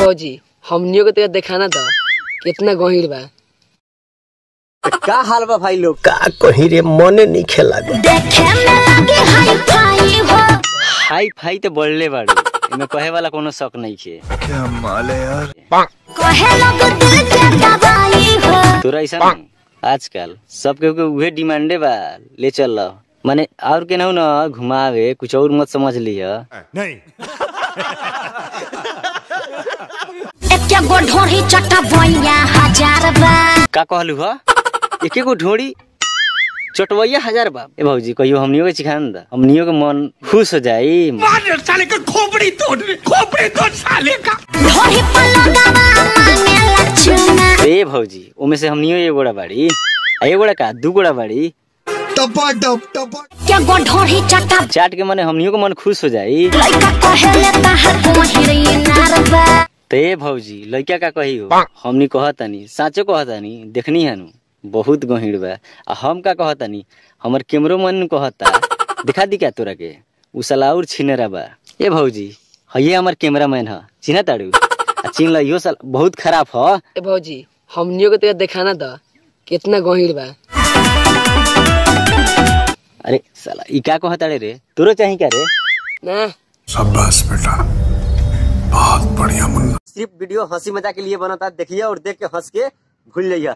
भौजी हमनियों के तो दिखाना था कितना गहीर बा। का हाल बा भाई लोग? का कहीं रे मने नहीं खेला देखे में लागे हाई फाई हो। हाई फाई तो बढ़ले बाड़ू, इमे कहे वाला कोनो शक नहीं छे। क्या माल है यार। कहे लोग दिल के दवाई हो। तोरा ऐसा नहीं, आजकल सबके उहे डिमांडे बा, ले चल माने और के ना घुमावे, कुछ और मत समझ लिया। नहीं एक गो ढोरी चटा भैया 1000 बा। का कहलू ह? एके गो ढोड़ी चटवैया 1000 बा। ए भौजी कहियो हमनियो के सिखान दा, हमनियो के मन खुश हो जाई। मार साले का खोपड़ी तोड़ साले का। ढोरी पलंगवा मांगे लक्ष्मण। ए भौजी ओमे से हमनियो ये गोड़ा बाड़ी, आ ये गोड़ा का दू गोड़ा बाड़ी। टपा टप टपा के गो ढोरी चटा चाट के माने हमनियो के मन खुश हो जाई। लइका कहेले ताहर कोहिरी नार बा। ते भौजी लइका का कही हो, हमनी कहतानी साचो कहतानी, देखनी हनु बहुत गहीर बा। आ हम का कहतानी, हमर कैमरो मन कहता दिखा दी क्या तोरा के, उ साला और छिनेरा बा। ए भौजी हये हमर कैमरामैन ह, चिन्ह ताड़ू? आ चिन्ह ल, इहो साला बहुत खराब ह। ए भौजी हमनियों के तो दिखाना था कितना गहीर बा। अरे साला ई का कहताड़े रे, तोरो चाही क्या रे? ना शाबाश बेटा, बहुत बढ़िया मुन्ना। सिर्फ वीडियो हंसी मजाक के लिए बनाता, देखिए और देख के हंस के भूल जाइए।